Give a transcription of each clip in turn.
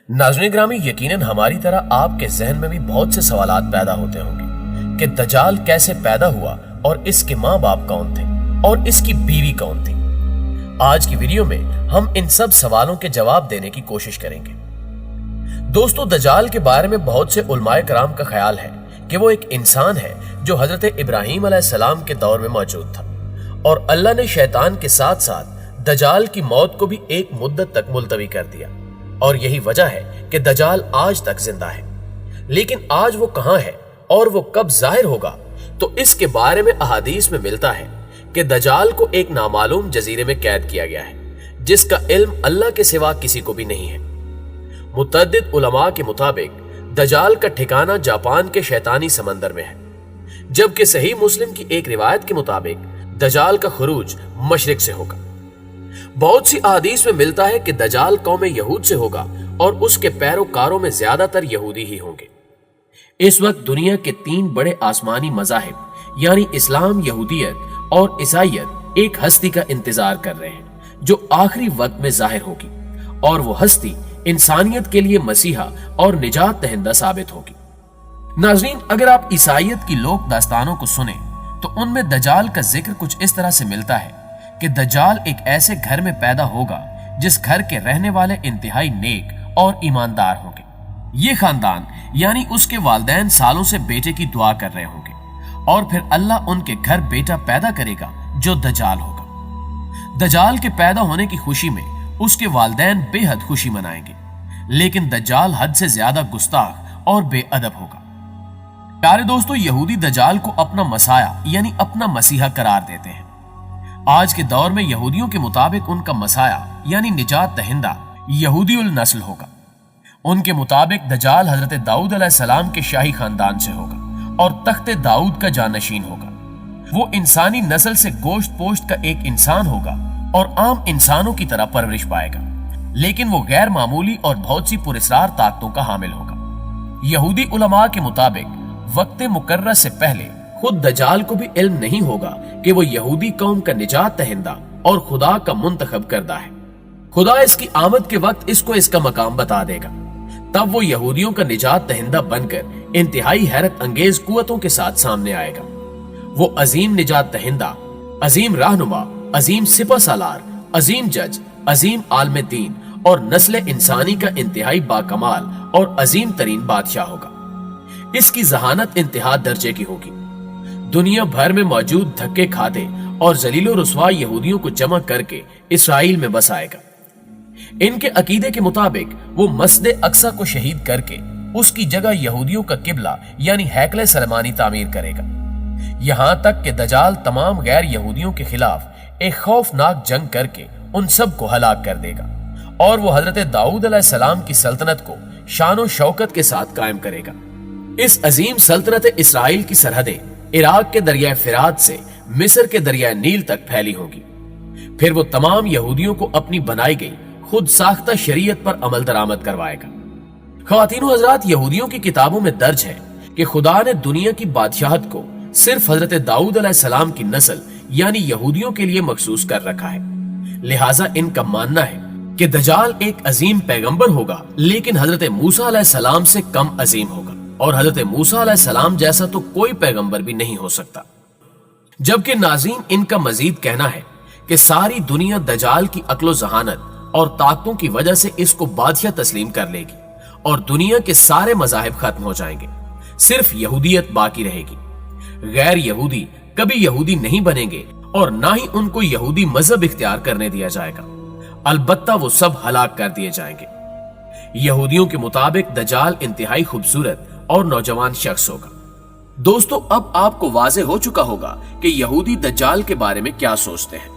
नाज़रीन ग्रामी, यकीनन हमारी तरह आपके जहन में भी बहुत से सवालात पैदा होते होंगे कि दज्जाल कैसे पैदा हुआ और इसके माँ बाप कौन थे और इसकी बीवी कौन थी। आज की वीडियो में हम इन सब सवालों के जवाब देने की कोशिश करेंगे। दोस्तों, दज्जाल के बारे में बहुत से उलमाए कराम का ख्याल है कि वो एक इंसान है जो हजरत इब्राहीम अलैहिस्सलाम के दौर में मौजूद था और अल्लाह ने शैतान के साथ साथ दज्जाल की मौत को भी एक मुद्दत तक मुलतवी कर दिया और यही वजह है कि दज्जाल आज तक जिंदा है। लेकिन आज वो कहां है और वो कब जाहिर होगा, तो इसके बारे में अहादीस में मिलता है कि दज्जाल को एक नामालूम जजीरे में कैद किया गया है जिसका इल्म अल्लाह के सिवा किसी को भी नहीं है। मुतअद्दिद उलमा के मुताबिक दज्जाल का ठिकाना जापान के शैतानी समंदर में है, जबकि सही मुस्लिम की एक रिवायत के मुताबिक दज्जाल का खुरूज मशरिक से होगा। बहुत सी अहादीस में मिलता है कि दज्जाल कौम यहूद से होगा और उसके पैरोकारों में ज्यादातर यहूदी ही होंगे। इस वक्त दुनिया के 3 बड़े आसमानी मज़ाहिब यानी इस्लाम, यहूदियत और ईसाईयत एक हस्ती का इंतजार कर रहे हैं जो आखिरी वक्त में जाहिर होगी और वो हस्ती इंसानियत के लिए मसीहा और निजात दहिंदा साबित होगी। नाज़रीन, अगर आप ईसाईयत की लोक दास्तानों को सुने तो उनमें दज्जाल का जिक्र कुछ इस तरह से मिलता है कि दज्जाल एक ऐसे घर में पैदा होगा जिस घर के रहने वाले इंतहाई नेक और ईमानदार होंगे। ये खानदान यानी उसके वालिदैन सालों से बेटे की दुआ कर रहे होंगे और फिर अल्लाह उनके घर बेटा पैदा करेगा जो दज्जाल होगा। दज्जाल के पैदा होने की खुशी में उसके वालिदैन बेहद खुशी मनाएंगे, लेकिन दज्जाल हद से ज्यादा गुस्ताख और बेअदब होगा। प्यारे दोस्तों, यहूदी दज्जाल को अपना मसाया यानी अपना मसीहा करार देते हैं। आज के दौर में यहूदियों के मुताबिक उनका मसाया यानी निजात दहिंदा यहूदी उल नस्ल होगा। उनके मुताबिक दज्जाल हजरत दाऊद अलैहिस्सलाम के शाही खानदान से होगा और तख्ते दाऊद का जानशीन होगा। वो इंसानी नस्ल से गोश्त पोश्त का एक इंसान होगा और आम इंसानों की तरह परवरिश पाएगा, लेकिन वो गैर मामूली और बहुत सी पुरस्रार ताकतों का हामिल होगा। यहूदी उलमा के मुताबिक वक्त मुकर्रर से पहले खुद दज्जाल को भी इल्म नहीं होगा कि वो यहूदी कौम का निजात दहिंदा और खुदा का मुंतखब करदा है। खुदा इसकी आमद के वक्त इसको इसका मकाम बता देगा, तब वो यहूदियों का निजात दहिंदा बनकर इंतहाई हैरत अंगेज कुव्वतों के साथ सामने आएगा। वो अजीम निजात दहिंदा, अजीम रहनुमा, अजीम सिपह सालार, अजीम जज, अजीम आलम दीन और नस्ल इंसानी का इंतहाई बाकमाल और अजीम तरीन बादशाह होगा। इसकी जहानत इंतहा दर्जे की होगी। दुनिया भर में मौजूद धक्के खाते और जलीलो रुसवा यहूदियों को जमा करके इसराइल में बसाएगा। इनके अकीदे के मुताबिक वो मस्जिद अक्सा को शहीद करके उसकी जगह यहूदियों का किबला यानी हैकल सलमानी तामीर करेगा। यहां तक कि दज्जाल तमाम गैर यहूदियों के खिलाफ एक खौफनाक जंग करके उन सब को हलाक कर देगा और वो हजरत दाऊद अलैहिस्सलाम की सल्तनत को शान शौकत के साथ कायम करेगा। इस अजीम सल्तनत इसराइल की सरहदें इराक के दरिया फिरात से मिस्र के दरिया नील तक फैली होगी। फिर वो तमाम यहूदियों को अपनी बनाई गई खुद साख्ता शरीयत पर अमल दरामद करवाएगा। ख्वातीनो हजरात, यहूदियों की किताबों में दर्ज है कि खुदा ने दुनिया की बादशाहत को सिर्फ हजरत दाऊद अलैहिस्सलाम की नस्ल यानी यहूदियों के लिए मखसूस कर रखा है। लिहाजा इनका मानना है कि दज्जाल एक अजीम पैगंबर होगा, लेकिन हजरत मूसा अलैहिस्सलाम से कम अजीम होगा और हजरत मूसा अलैहिस्सलाम जैसा तो कोई पैगंबर भी नहीं हो सकता। जबकि नाज़रीन, इनका मजीद कहना है कि सारी दुनिया दज्जाल की अक्लो जहानत और ताकतों की वजह से इसको बादशाह तस्लीम कर लेगी और दुनिया के सारे मज़ाहिब खत्म हो जाएंगे, सिर्फ यहूदियत बाकी रहेगी। गैर यहूदी कभी यहूदी नहीं बनेंगे और ना ही उनको यहूदी मजहब इख्तियार करने दिया जाएगा, अलबत्ता वो सब हलाक कर दिए जाएंगे। यहूदियों के मुताबिक दज्जाल इंतहाई खूबसूरत और नौजवान शख्स होगा। दोस्तों, अब आपको वाज़ेह हो चुका होगा कि यहूदी दज्जाल के बारे में क्या सोचते हैं।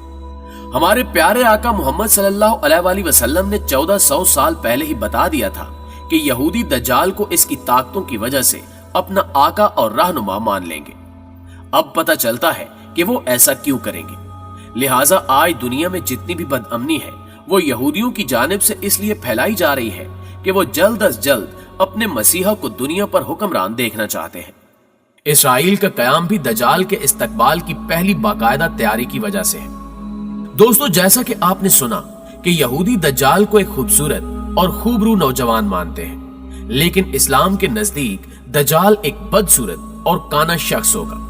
हमारे प्यारे आका मोहम्मद सल्लल्लाहु अलैहि वसल्लम ने 1400 साल पहले ही बता दिया था कि यहूदी दज्जाल को इसकी ताकतों की वजह से अपना आका और रहनुमा मान लेंगे। अब पता चलता है कि वो ऐसा क्यों करेंगे। लिहाजा आज दुनिया में जितनी भी बदअमनी है वो यहूदियों की जानिब से इसलिए फैलाई जा रही है कि वो जल्द अज जल्द अपने मसीहा को दुनिया पर हुक्मरान देखना चाहते हैं। इसराइल का कयाम भी दज्जाल के इस्तकबाल की पहली बाकायदा तैयारी की वजह से है। दोस्तों, जैसा कि आपने सुना कि यहूदी दज्जाल को एक खूबसूरत اور खूबरू नौजवान मानते हैं, लेकिन इस्लाम के नजदीक दजाल एक बदसूरत और काना शख्स होगा।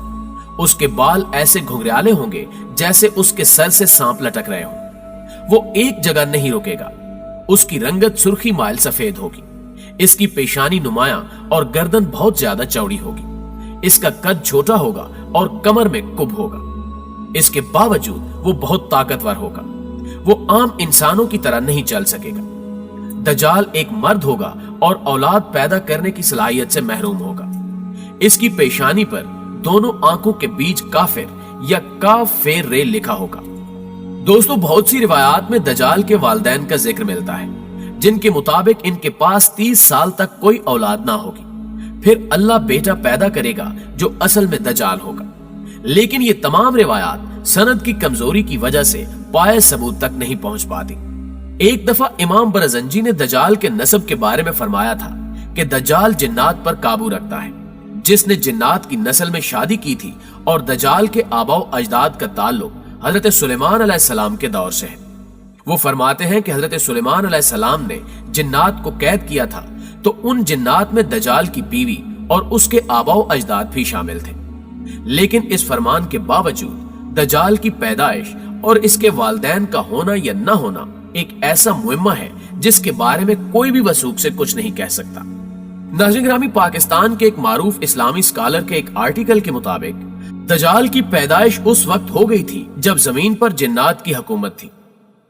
उसके बाल ऐसे घुंघराले होंगे जैसे उसके सर से सांप लटक रहे हों। वो एक जगह नहीं रुकेगा। उसकी रंगत सुर्खी माइल सफेद होगी। इसकी पेशानी नुमाया और गर्दन बहुत ज्यादा चौड़ी होगी। इसका कद छोटा होगा और कमर में कुब होगा। इसके बावजूद वो बहुत ताकतवर होगा। वो आम इंसानों की तरह नहीं चल सकेगा। दजाल एक मर्द होगा और औलाद पैदा करने की सलाहियत से महरूम होगा। इसकी पेशानी पर दोनों आंखों के बीच काफिर या काफेर रे लिखा होगा। दोस्तों, बहुत सी रिवायात में दजाल के वालिदैन का जिक्र मिलता है, जिनके मुताबिक इनके पास 30 साल तक कोई औलाद ना होगी। फिर अल्लाह बेटा पैदा करेगा जो असल में दजाल होगा। लेकिन ये तमाम रिवायात सनद की कमजोरी की वजह से पाए सबूत तक नहीं पहुंच पाती। एक दफा इमाम बरजंजी ने दजाल के नस्ब के बारे में फरमाया था कि दजाल जिन्नात पर काबू रखता है। जिसने जिन्नात की नस्ल में शादी की थी और दजाल के आबाओ अजदाद का ताल्लुक हजरत सुलेमान अलैहिस्सलाम के दौर से है। वो फरमाते हैं कि हजरत सुलेमान अलैहिस्सलाम ने जिन्नात को कैद किया था तो उन जिन्नात में दजाल की बीवी और उसके आबाओ अजदाद भी शामिल थे। लेकिन इस फरमान के बावजूद दजाल की पैदाइश और इसके वालिदैन का होना या न होना एक ऐसा मुइम्मा है जिसके बारे में कोई भी वसूख से कुछ नहीं कह सकता। नाज़रीन ग्रामी, पाकिस्तान के एक मारूफ इस्लामी स्कॉलर के एक आर्टिकल के मुताबिक दजाल की पैदाइश उस वक्त हो गई थी जब जमीन पर जिन्नात की हुकूमत थी।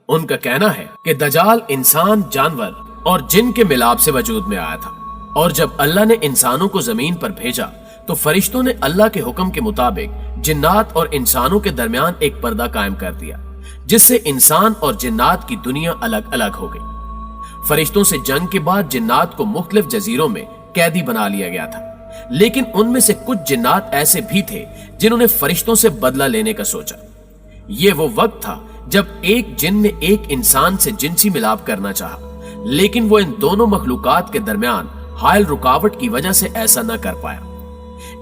उनका कहना है कि दजाल इंसान, जानवर और जिन के मिलाप से वजूद में आया था, और जब अल्लाह ने इंसानों को जमीन पर भेजा तो फरिश्तों ने अल्लाह के हुक्म के मुताबिक जिन्नात और इंसानों के दरमियान एक पर्दा कायम कर दिया, जिससे इंसान और जिन्नात की दुनिया अलग अलग हो गई। फरिश्तों से जंग के बाद जिन्नात को मुख्तलिफ जजीरों में कैदी बना लिया गया था, लेकिन उनमें से कुछ जिन्नात ऐसे भी थे जिन्होंने फरिश्तों से बदला लेने का सोचा। ये वो वक्त था जब एक जिन ने एक इंसान से जिनसी मिलाप करना चाहा, लेकिन वो इन दोनों मखलूकात के दरमियान हायल रुकावट की वजह से ऐसा न कर पाया।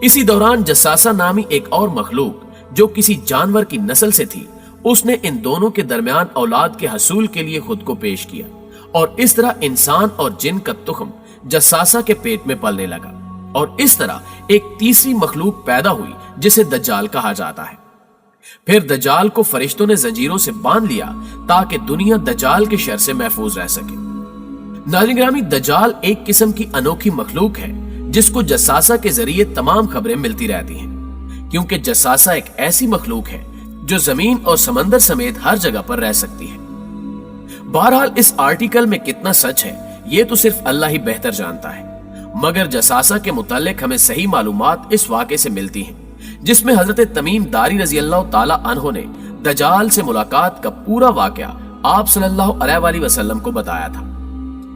इसी दौरान जसासा नामी एक और मखलूक जो किसी जानवर की नस्ल से थी, उसने इन दोनों के दरमियान औलाद के हसूल के लिए खुद को पेश किया और इस तरह इंसान और जिन का तुख्म जसासा के पेट में पलने लगा और इस तरह एक तीसरी मखलूक पैदा हुई जिसे दज्जाल कहा जाता है। फिर दज्जाल को फरिश्तों ने जंजीरों से बांध लिया ताकि दुनिया दज्जाल के शर से महफूज रह सके। नाज़रीन ग्रामी, दज्जाल एक किस्म की अनोखी मखलूक है जिसको जसासा के जरिए तमाम खबरें मिलती रहती हैं, क्योंकि जसासा एक ऐसी मखलूक है जो जमीन और समंदर समेत हर जगह पर रह सकती है। बहरहाल इस आर्टिकल में कितना सच है ये तो सिर्फ अल्लाह ही बेहतर जानता है, मगर जसासा के मुतालिक हमें सही मालूमात इस वाक़े से मिलती हैं जिसमें हजरत तमीम दारी रजी अल्लाह ताला अन्हो ने दज्जाल से मुलाकात का पूरा वाक़या आप सल्लल्लाहु अलैहि वसल्लम को बताया था।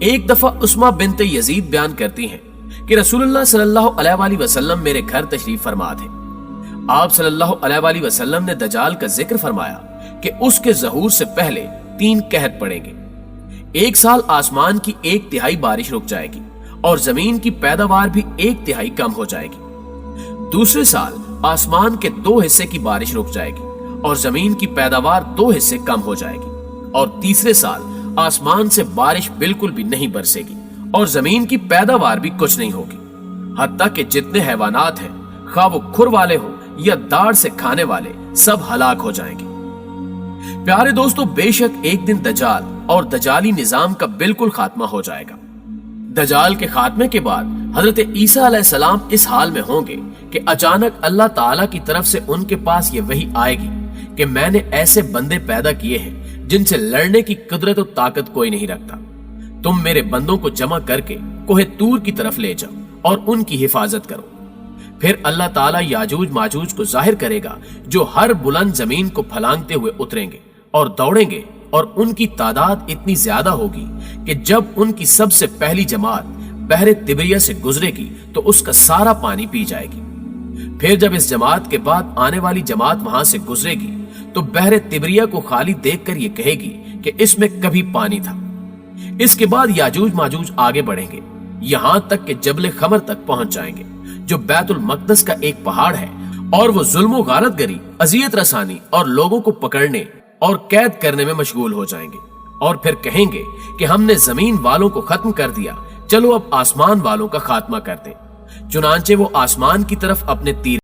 एक दफा उस्मा बिन्त यजीद बयान करती हैं कि रसूलुल्लाह सल्लल्लाहु अलैहि वसल्लम मेरे घर तशरीफ फरमा थे। आप सल्लल्लाहु अलैहि वसल्लम ने दज्जाल का जिक्र फरमाया कि उसके ज़हूर से पहले 3 कहत पड़ेंगे। एक साल आसमान की 1/3 बारिश रुक जाएगी और जमीन की पैदावार भी 1/3 कम हो जाएगी। दूसरे साल आसमान के 2 हिस्से की बारिश रुक जाएगी और जमीन की पैदावार 2 हिस्से कम हो जाएगी। और तीसरे साल आसमान से बारिश बिल्कुल भी नहीं बरसेगी और जमीन की पैदावार भी कुछ नहीं होगी। हत्ता कि जितने हैवानात हैं, खा वो खुर वाले हो या दाढ़ से खाने वाले, सब हलाक हो जाएंगे। प्यारे दोस्तों, बेशक एक दिन दज्जाल और दज्जाली निजाम का बिल्कुल खात्मा हो जाएगा। दज्जाल के खात्मे के बाद हजरत ईसा अलैहिस्सलाम इस हाल में होंगे कि अचानक अल्लाह ताला की तरफ से उनके पास ये वही आएगी कि मैंने ऐसे बंदे पैदा किए हैं जिनसे लड़ने की कुदरत और ताकत कोई नहीं रखता। तुम मेरे बंदों को जमा करके कोहे तूर की तरफ ले जाओ और उनकी हिफाजत करो। फिर अल्लाह ताला याजूज माजूज को जाहिर करेगा जो हर बुलंद जमीन को फलांगते हुए उतरेंगे और दौड़ेंगे और उनकी तादाद इतनी ज्यादा होगी कि जब उनकी सबसे पहली जमात बहरे तिबरिया से गुजरेगी तो उसका सारा पानी पी जाएगी। फिर जब इस जमात के बाद आने वाली जमात वहां से गुजरेगी तो बहरे तिबरिया को खाली देखकर ये कहेगी कि इसमें कभी पानी था। इसके बाद याजूज माजूज आगे बढ़ेंगे यहां तक कि जबले खमर तक पहुंच जाएंगे जो बैतुल मकदस का एक पहाड़ है, और वो जुल्म गारतगरी, अजियत रसानी और लोगों को पकड़ने और कैद करने में मशगूल हो जाएंगे। اور پھر کہیں گے کہ ہم نے زمین والوں کو ختم کر دیا، چلو اب آسمان والوں کا خاتمہ کر دیں۔ چنانچہ وہ آسمان کی طرف اپنے تیر